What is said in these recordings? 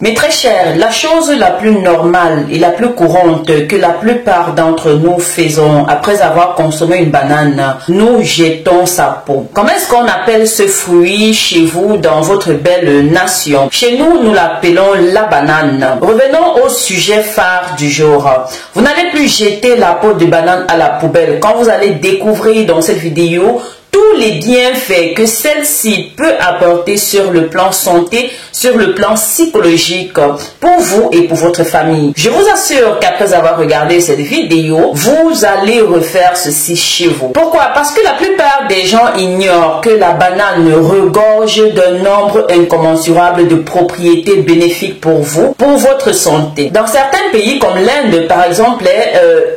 Mais très cher, la chose la plus normale et la plus courante que la plupart d'entre nous faisons après avoir consommé une banane, nous jetons sa peau. Comment est-ce qu'on appelle ce fruit chez vous dans votre belle nation? Chez nous, nous l'appelons la banane. Revenons au sujet phare du jour. Vous n'allez plus jeter la peau de banane à la poubelle quand vous allez découvrir dans cette vidéo tous les bienfaits que celle-ci peut apporter sur le plan santé, sur le plan psychologique pour vous et pour votre famille. Je vous assure qu'après avoir regardé cette vidéo, vous allez refaire ceci chez vous. Pourquoi? Parce que la plupart des gens ignorent que la banane regorge d'un nombre incommensurable de propriétés bénéfiques pour vous, pour votre santé. Dans certains pays comme l'Inde par exemple,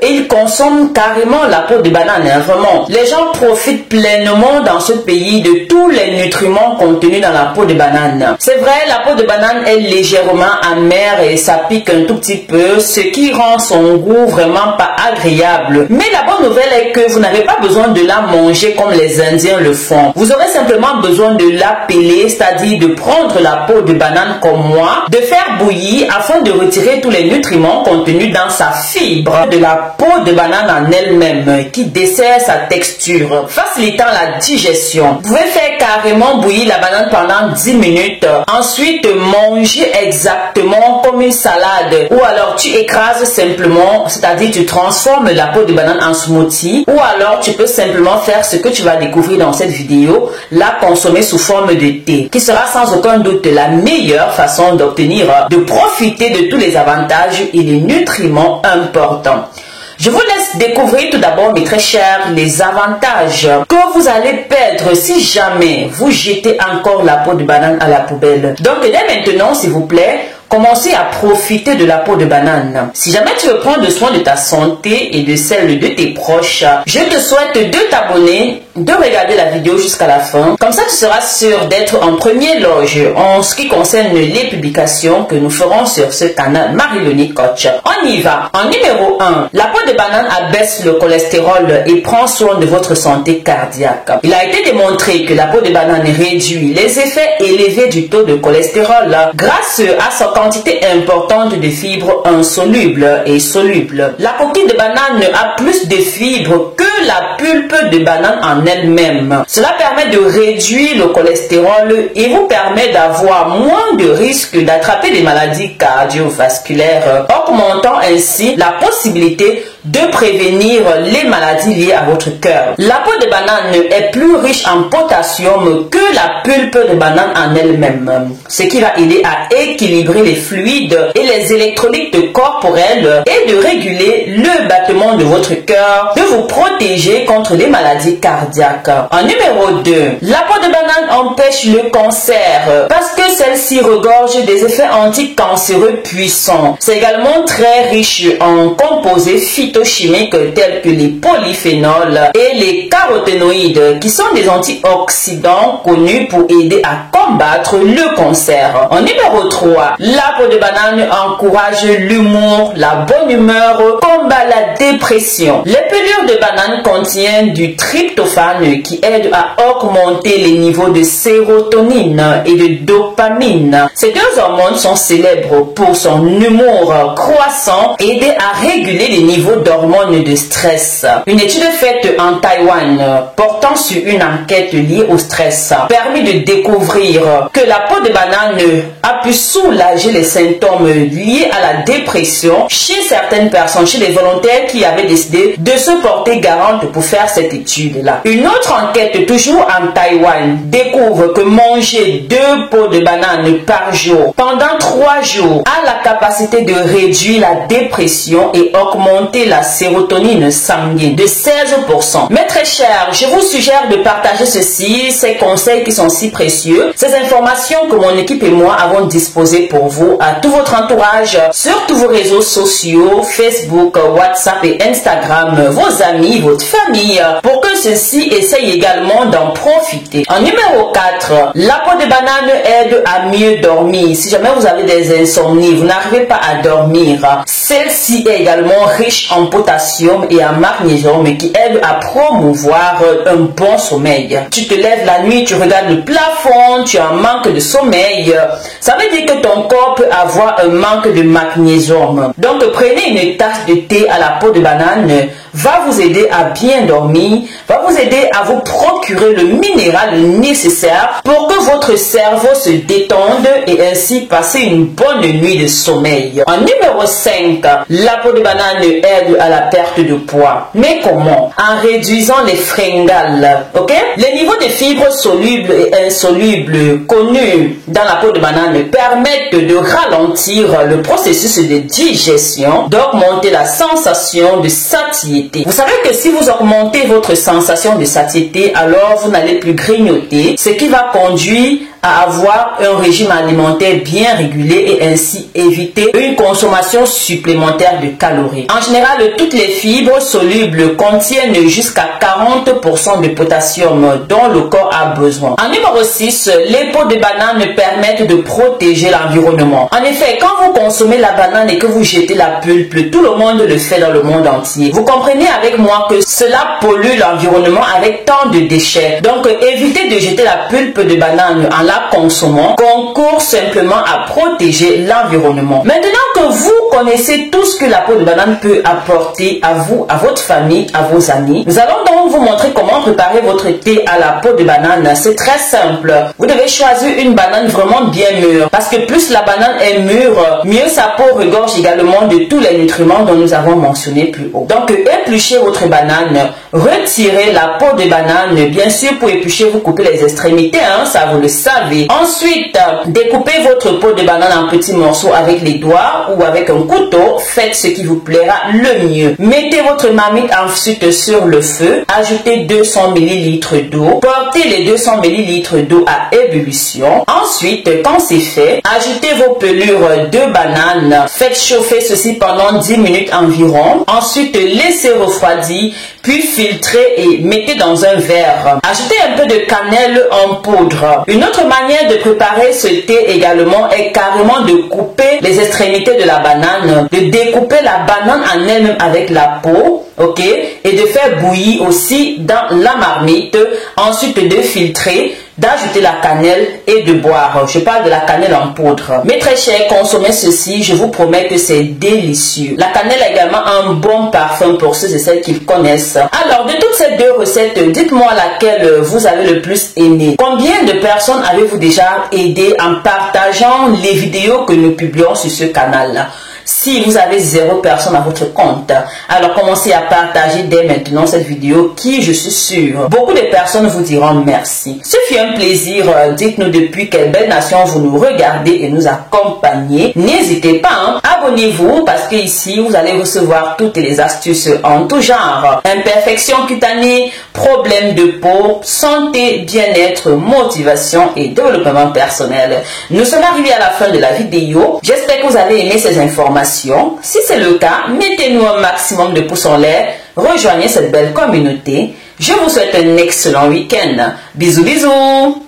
ils consomment carrément la peau de banane, vraiment. Les gens profitent pleinement dans ce pays de tous les nutriments contenus dans la peau de banane. C'est vrai, la peau de banane est légèrement amère et ça pique un tout petit peu, ce qui rend son goût vraiment pas agréable. Mais la bonne nouvelle est que vous n'avez pas besoin de la manger comme les Indiens le font. Vous aurez simplement besoin de la peler, c'est-à-dire de prendre la peau de banane comme moi, de faire bouillir afin de retirer tous les nutriments contenus dans sa fibre de la peau de banane en elle-même, qui dessert sa texture, facilitant la digestion. Vous pouvez faire carrément bouillir la banane pendant 10 minutes. Ensuite, manger exactement comme une salade. Ou alors, tu écrases simplement, c'est-à-dire tu transformes la peau de banane en smoothie. Ou alors, tu peux simplement faire ce que tu vas découvrir dans cette vidéo, la consommer sous forme de thé, qui sera sans aucun doute la meilleure façon d'obtenir, de profiter de tous les avantages et les nutriments importants. Je vous laisse découvrir tout d'abord, mes très chers, les avantages que vous allez perdre si jamais vous jetez encore la peau de banane à la poubelle. Donc, dès maintenant, s'il vous plaît, commencez à profiter de la peau de banane. Si jamais tu veux prendre soin de ta santé et de celle de tes proches, je te souhaite de t'abonner, de regarder la vidéo jusqu'à la fin. Comme ça, tu seras sûr d'être en première loge en ce qui concerne les publications que nous ferons sur ce canal Marie-Léonie Coach. On y va. En numéro 1, la peau de banane abaisse le cholestérol et prend soin de votre santé cardiaque. Il a été démontré que la peau de banane réduit les effets élevés du taux de cholestérol grâce à sa quantité importante de fibres insolubles et solubles. La coquille de banane a plus de fibres que la pulpe de banane en elle-même. Cela permet de réduire le cholestérol et vous permet d'avoir moins de risques d'attraper des maladies cardiovasculaires, augmentant ainsi la possibilité de prévenir les maladies liées à votre cœur. La peau de banane est plus riche en potassium que la pulpe de banane en elle-même, ce qui va aider à équilibrer les fluides et les électrolytes corporels et de réguler le battement de votre cœur, de vous protéger contre les maladies cardiaques. En numéro 2, la peau de banane empêche le cancer parce que celle-ci regorge des effets anticancéreux puissants. C'est également très riche en composés phytochimiques tels que les polyphénols et les caroténoïdes qui sont des antioxydants connus pour aider à combattre le cancer. En numéro 3, la peau de banane encourage l'humour, la bonne humeur, combat la dépression. Les pelures de banane contiennent du tryptophane qui aide à augmenter les niveaux de sérotonine et de dopamine. Ces deux hormones sont célèbres pour son humour croissant et aider à réguler les niveaux d'hormones de stress. Une étude faite en Taïwan portant sur une enquête liée au stress permet de découvrir que la peau de banane a pu soulager les symptômes liés à la dépression chez certaines personnes, chez les volontaires qui avaient décidé de se porter garante pour faire cette étude-là. Une autre enquête, toujours en Taïwan, découvre que manger 2 peaux de banane par jour pendant 3 jours a la capacité de réduire la dépression et augmenter la sérotonine sanguine de 16%. Mais très cher, je vous suggère de partager ceci, ces conseils qui sont si précieux, ces informations que mon équipe et moi avons disposées pour vous à tout votre entourage, sur tous vos réseaux sociaux, Facebook, WhatsApp et Instagram, vos amis, votre votre famille pour que ceux-ci essayent également d'en profiter. En numéro 4, la peau de banane aide à mieux dormir. Si jamais vous avez des insomnies, vous n'arrivez pas à dormir, celle-ci est également riche en potassium et en magnésium qui aide à promouvoir un bon sommeil. Tu te lèves la nuit, tu regardes le plafond, tu as un manque de sommeil. Ça veut dire que ton corps peut avoir un manque de magnésium. Donc prenez une tasse de thé à la peau de banane, va vous aider à bien dormir, va vous aider à vous procurer le minéral nécessaire pour que votre cerveau se détende et ainsi passer une bonne nuit de sommeil. En numéro 5, la peau de banane aide à la perte de poids. Mais comment? En réduisant les fringales. Ok? Les niveaux de fibres solubles et insolubles connus dans la peau de banane permettent de ralentir le processus de digestion, d'augmenter la sensation de satiété. Vous savez que si vous augmentez votre sensation de satiété, alors vous n'allez plus grignoter, ce qui va conduire à avoir un régime alimentaire bien régulé et ainsi éviter une consommation supplémentaire de calories. En général, toutes les fibres solubles contiennent jusqu'à 40% de potassium dont le corps a besoin. En numéro 6, les peaux de banane permettent de protéger l'environnement. En effet, quand vous consommez la banane et que vous jetez la pulpe, tout le monde le fait dans le monde entier. Vous comprenez avec moi que cela pollue l'environnement avec tant de déchets. Donc, évitez de jeter la pulpe de banane en la consommant, concourt simplement à protéger l'environnement. Maintenant que vous connaissez tout ce que la peau de banane peut apporter à vous, à votre famille, à vos amis, nous allons donc vous montrer comment préparer votre thé à la peau de banane. C'est très simple. Vous devez choisir une banane vraiment bien mûre parce que plus la banane est mûre, mieux sa peau regorge également de tous les nutriments dont nous avons mentionné plus haut. Donc épluchez votre banane, retirez la peau de banane. Bien sûr, pour éplucher, vous coupez les extrémités, ça vous le savez. Ensuite, découpez votre peau de banane en petits morceaux avec les doigts ou avec un couteau. Faites ce qui vous plaira le mieux. Mettez votre marmite ensuite sur le feu. Ajoutez 200 ml d'eau. Portez les 200 ml d'eau à ébullition. Ensuite, quand c'est fait, ajoutez vos pelures de banane. Faites chauffer ceci pendant 10 minutes environ. Ensuite, laissez refroidir, puis filtrez et mettez dans un verre. Ajoutez un peu de cannelle en poudre. Une autre manière de préparer ce thé également est carrément de couper les extrémités de la banane, de découper la banane en elle-même avec la peau, ok, et de faire bouillir aussi dans la marmite, ensuite de filtrer, d'ajouter la cannelle et de boire. Je parle de la cannelle en poudre. Mes très chers, consommez ceci, je vous promets que c'est délicieux. La cannelle a également un bon parfum pour ceux et celles qui le connaissent. Alors, de toutes ces deux recettes, dites-moi laquelle vous avez le plus aimé. Combien de personnes avez-vous déjà aidé en partageant les vidéos que nous publions sur ce canal? Si vous avez 0 personne à votre compte, alors commencez à partager dès maintenant cette vidéo qui, je suis sûre, beaucoup de personnes vous diront merci. Ce fut un plaisir. Dites-nous depuis quelle belle nation vous nous regardez et nous accompagnez. N'hésitez pas, abonnez-vous parce que ici vous allez recevoir toutes les astuces en tout genre. Imperfection cutanée, problèmes de peau, santé, bien-être, motivation et développement personnel. Nous sommes arrivés à la fin de la vidéo. J'espère que vous avez aimé ces informations. Si c'est le cas, mettez-nous un maximum de pouces en l'air, rejoignez cette belle communauté. Je vous souhaite un excellent week-end. Bisous, bisous.